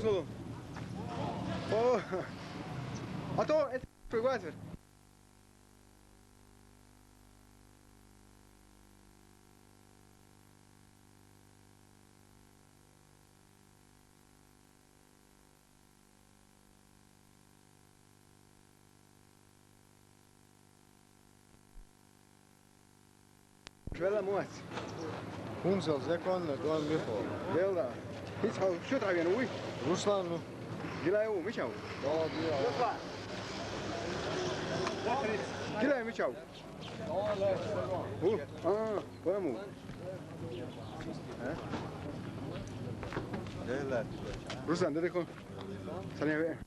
Solo. Oh. A to je priglaser. Vela moat. Hunsel, Zekon, Don Michal. Vela. Iets hou shut aan je Ruslan, Gila je Michał. Dodia. Gila je Michał. Vamos. Ruslan, dedi ko. Sana ver.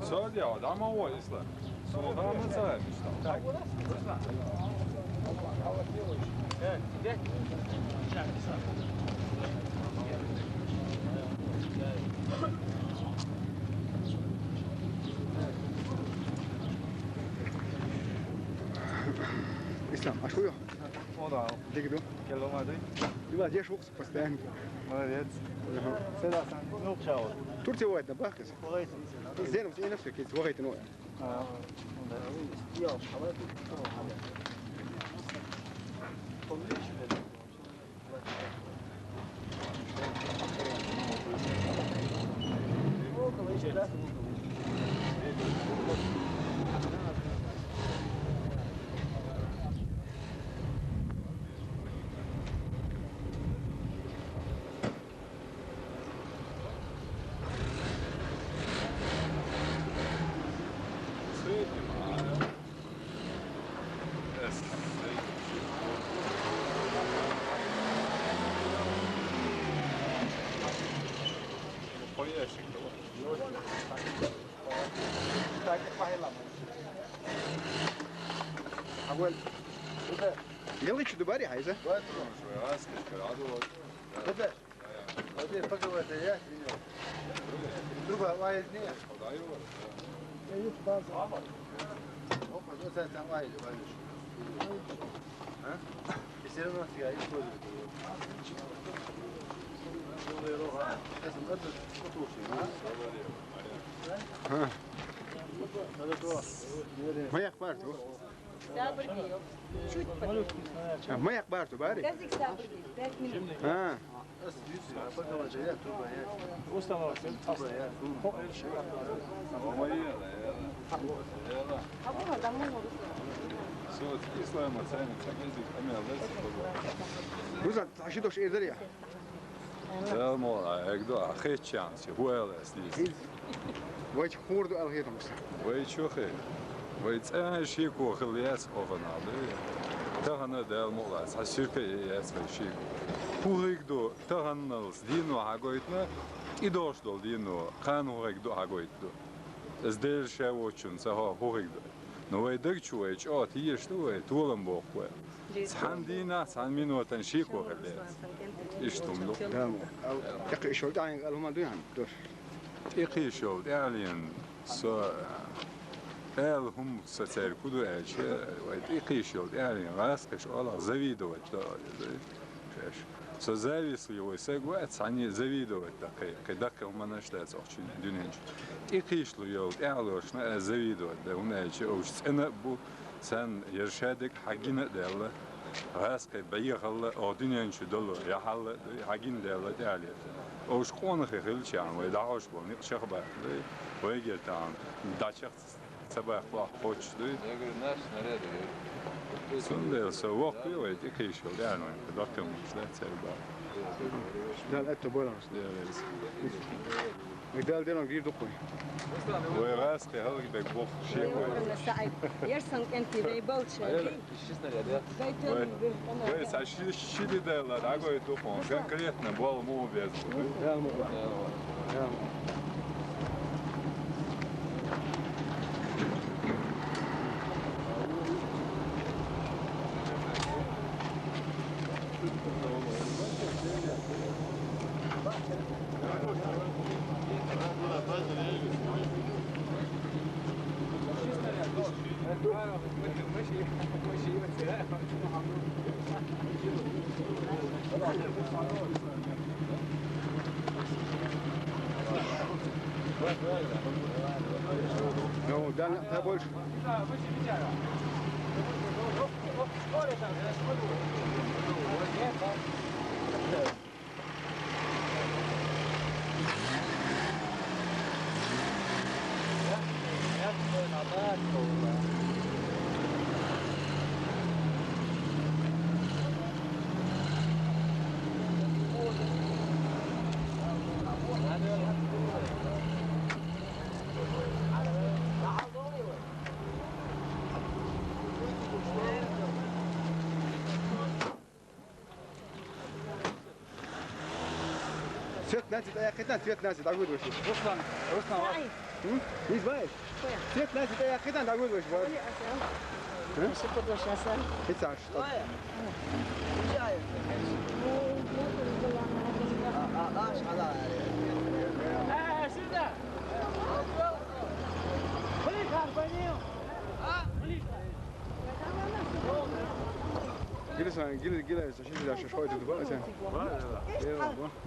Söyle adam o izle. Sonra mı saymış da? İslam, aşkıyor. O da. Dik do. Kilometre. Bila je šuks postojan. Молодец. Seda sen yok çağır. Turcija ovo je da bakes. Zenom se nefse kids, ovo je to. Agora, ele te do bari hayza. Hadi bakalım ya. Dur bak vay ne ya? Eyüp bazı. Hoppa sen vay vay. Ha? İsterim nasıl ya? Hiç böyle. Mayak bartu. Sabır diyor. Чуть подожди. Mayak bartu bari. Газик sabır diyor. 5 minut. Ha. Bakalım ya. Dur bak ya. Ustanova sen Dur bak ya. А вот домой могут. Söyle İslam'a sen çekildik emellersin. Ruslan, taşı doş eder ya. Selmola, ekdo ahit şansı. Hueles diye. Vay hurdu al hetum. Vay çoğu. Vay sen şey koğulyas oğanalı. Tahana delmola. Saşırka yas vay şey. Huigdo tahanals dino hagoitna i došlo dino kan huigdo hagoitdo. Zdel še očun sa huigdo. No vay dagčuvaj o ti je što je tulam bokwe. San dina san minutan shi koğulyas. İştumlu. Tamam. Yakı şol da alma duyan. Dur. İqişov alien so elhum sacer kudu elçe vay İqişov alien raskaş ola zavidovat da. So зависли его сегват, они завидовать такие, когда команда считается очень дюненч. И кишло его, ялошна завидовать, да у меня еще уж цена бу, сен ершадик хагина дела, раскай баихала, о дюненч доллар, я хала хагин дела дали. Уж конах хилчан, вы дашь был, не шахба, вы гетан, дачах sabah hoç du. Я говорю, наш снаряд. Sunday so walk you it kishol yani doktor that's about. Dal etto bolans. Migdal denon gir dokoi. Ой, раз ты halgi bek bok şey koy. Yersan kenti bey bolça. Ищи снаряд, да? Ой, sa şili derler, agoy topon. Конкретно bol mu bez. Yalmo. No, dan ta больше. Свет носит, а я хотел свет носит, а вы души. Ruslan, Ay, Не знаешь? Коя. Свет носит, а я хотел, а вы души. Oli Asel. Eşi kodoş Asel. Hiç aç. Gilles, als je daar zo schoot op de buiten.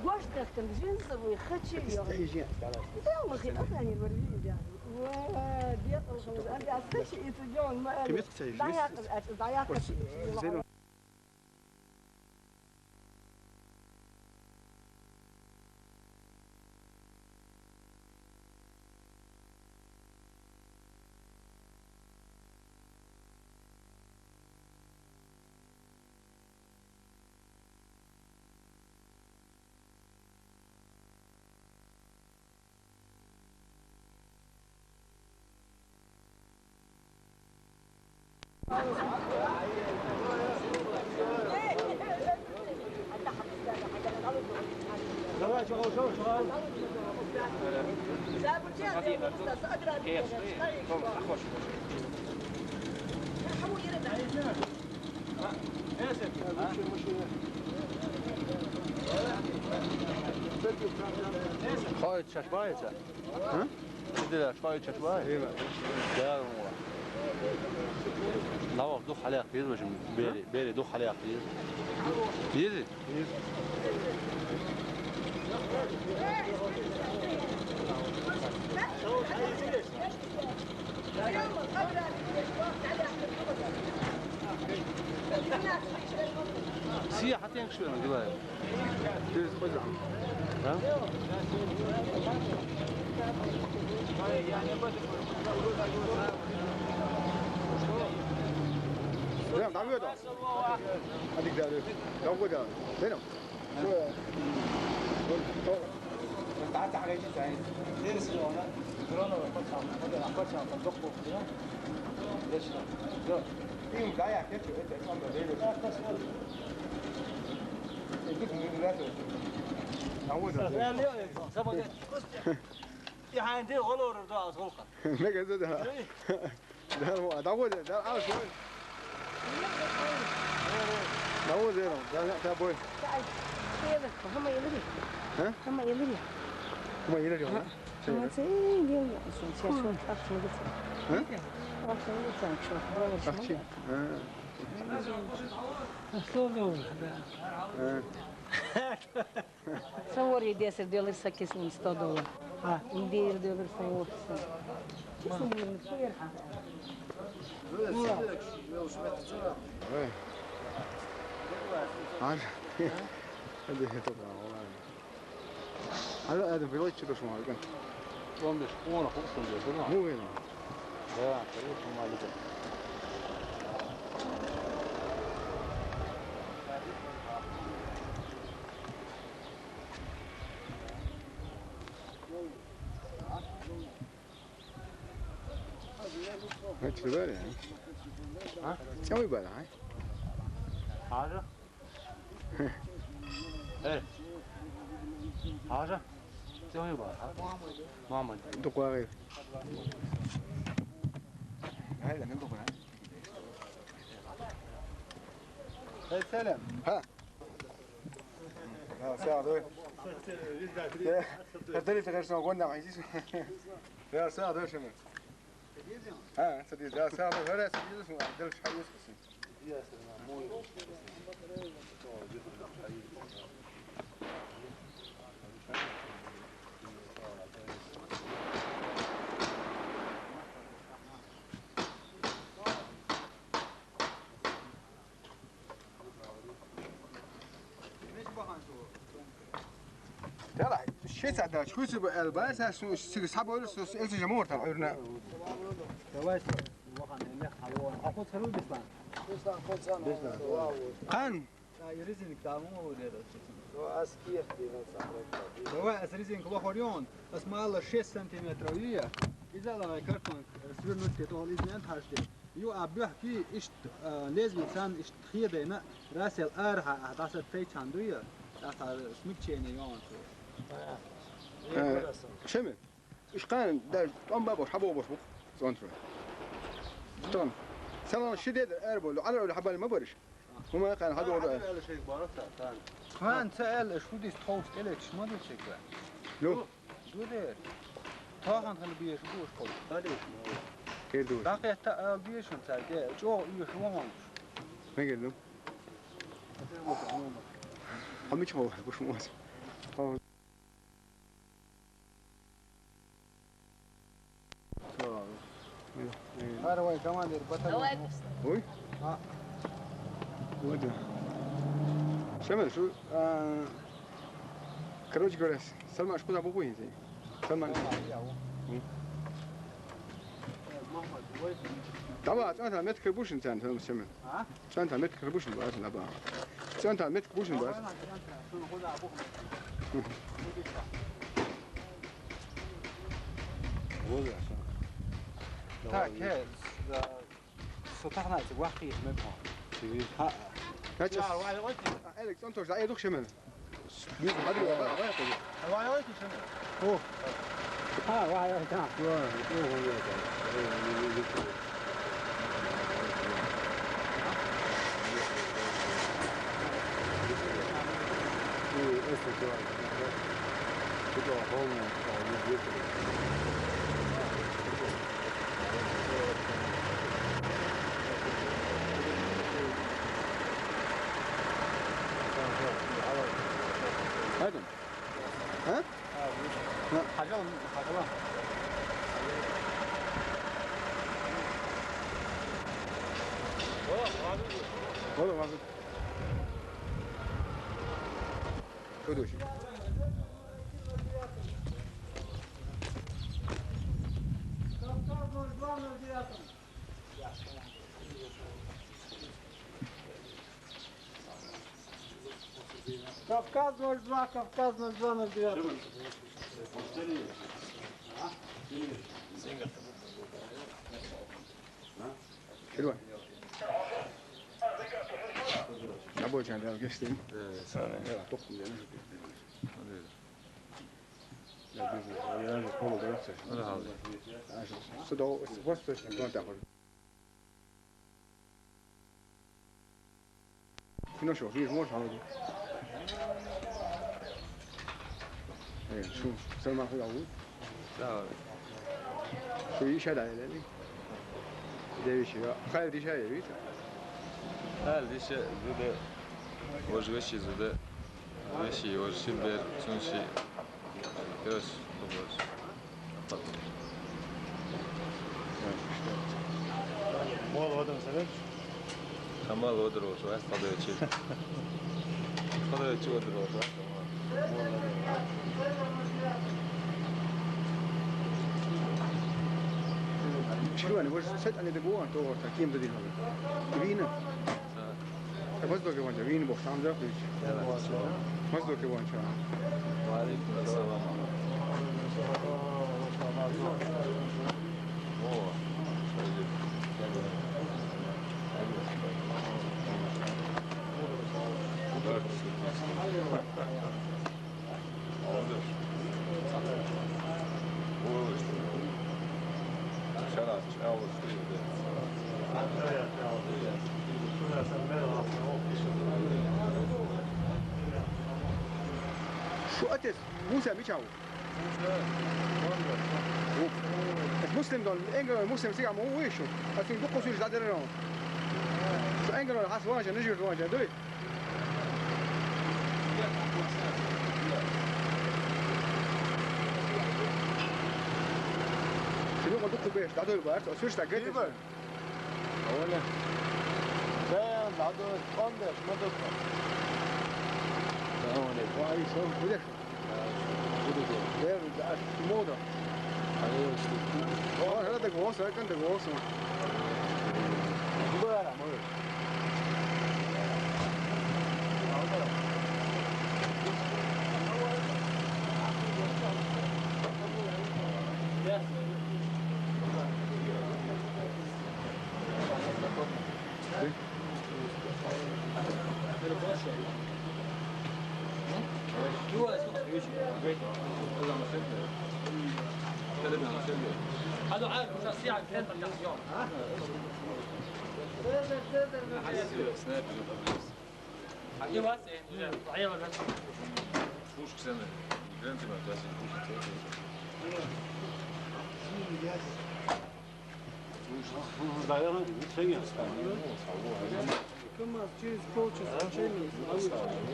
Gosto de جنسه ويخدش اليوم. لا ما في اصلا يوريني يعني. وبيطل خلاص انت اسكتش يتجون ما. كيف تسوي؟ ضياق زين. شوية شوية. ها؟ كده شوية شوية. ايوه. ده لا دوخ عليها كتير مش بيري دوخ عليها كتير. كتير. سياحة شوي من قبل. ها؟ لا تعال ويدا هذيك ده ده ويدا هنا تعال تعال جيت عايز ليش انا كورونا وفتح تطبقوا كده ليش ده ايه مضايق كده انت اصلا ده يديك من دلوقتي نعوذ يعني غلور ده أصغلقة. ما كذا ده هو ده ده عاوز شوي نعوذ هنا ده ده بوي هم يلري. ها؟ هم يلري. ما يلري ولا هم زين يوم شو أخشى ها؟ أخشى شو أخشى صور يدي أسر دولار سكيس من $100. يدير دولار صور. اسمه شو يرحم. عارف هذه طبعا والله هلا هذا في وجه شو اسمه كان وهم بيشوفونا خصوصا بيقولوا مو هنا لا خليكم ما لكم ما تشبالي ها تسوي بالها هاي حاجة ايه حاجة تسوي بالها ماما دقوا غير هاي لما ندقوا هاي سلام ها ساعة دوي الثالثة غير سنة قلنا عايزين يا ساعة دوي شمال ها سدي ده سامي هذا سدي اسمه عبد الحي اسمه يلا شو سعد شو سبب الباس شو سحب ولا شو إلش جمهور ترى عيرنا قان هو أسريزين كوا خوريون اسمه الله 6 سنتيمتر ويا إذا لا كرتون سوير نوتي تقول إذا أنت هاشتي يو أبيه كي إشت لازم إنسان إشت خيدة راسل أرها هتحصل في چندويا هتحصل اسمك چيني يوم شمل إيش قان ده أم بابوش حبوا بوش بخ زونترو تمام سلام شديد أربو لو على ولا حبال ما برش هما كان هذا وضع خان سأل شو دي تخوف إلك شو ما دي شكله لو دو ده تاخن خلي بيش بوش خود تاديش كيف دوش دقيقة تأل بيشون تاجي جو يشوا مانش ما قال له هم يشوفوا وش موس هذا وين كمان دير بطل وي وده شمل شو كروج جرس سلمان شو أبو وين زي سلمان طبعا أنت مت كربوش إنسان فهم شمل أنت مت كربوش بس لا بقى أنت مت كربوش بس تاك هذا سطحنا تواقي منهم ها هاتش أليكس أنت زي دوك شمل مين هذا واي واي شنو ها واي واي تاع هذا ها حاجه والله ما شو دوش Кавказ 02, Кавказ 02, 09. حلوة أبوي كان ده قستين يلا طق لنا لا بيزنس يعني هو ده عشان صدق وسط كنت أقول شنو شو في مش عارف ايه شو سلمان خذ عود لا شو يشهد على لي ده يشيا خالد يشيا يبيت هل دي شيء زده وجوشي زده وجوشي وجوشي بير تونشي كرش خبز مول هذا مثلا خمال ودروش واس قضيتشي قضيتشي ودروش شنو أنا وش سد أنا دبوان تو تكيم بدي هذا وينا مصدق كمان وين بوخام ده فيش مصدق كمان شو وعليكم السلام شو أتس موسى بيشاو بس مسلم دون انجل مسلم سيجا مو ويشو لكن بقوا سيج دادرون انجل حاس واجه نجي واجه دوي شنو قلت بيش دادو البارت سيج تاجت اولا ده بعده قندر ما تطلع اولا واي سو كده ده موضه هذا جواسه كان ده جواسه هذا عارف مش هسيع الكلام بتاع اليوم حكي واسع صحيح ولا فوش سنة جرانتي ما تاسي دايرة شيء Come on, choose coaches and trainers. Sorry.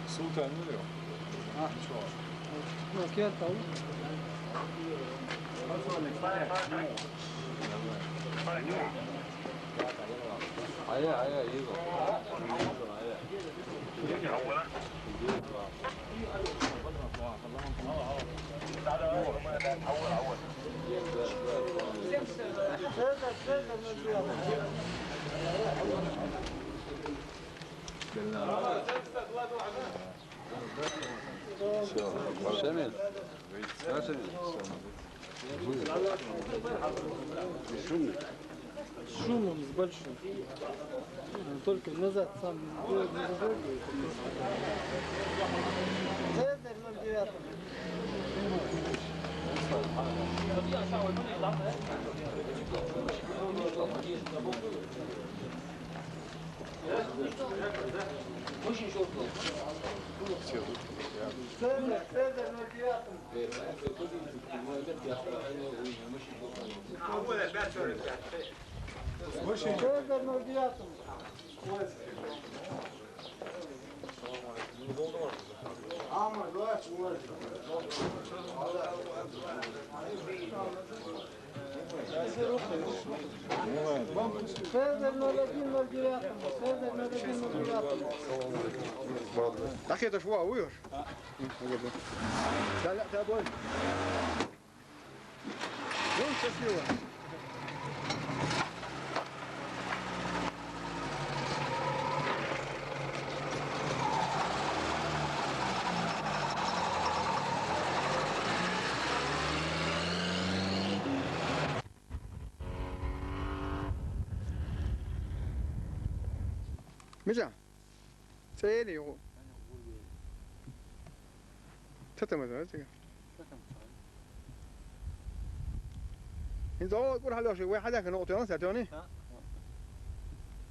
سلطان مليو ما كان طول. هيا يجوا شامل شامل شو مزبلشوا только назад сам Dach je شو وير لا لا تابون وين تسيوا مجا سيني يو تتم زين انت اقول حلو شيء واحد هذاك نقطه انا ساعتوني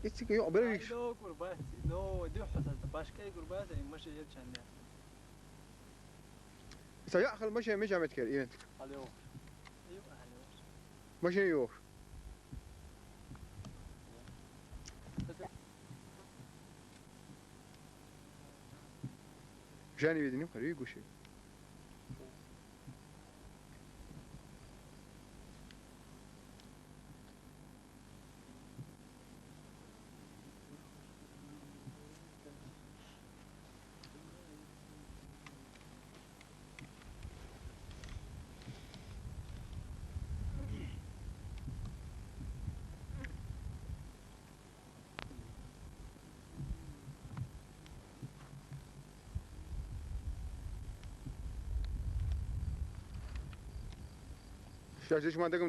يتسك يو بريش لو قربات لو دي حصل باشكاي قربات ماشي يتشان سيأخذ مشى متكر ايوه عليو مشى يوش جاني بيدني قريب وشي شو ما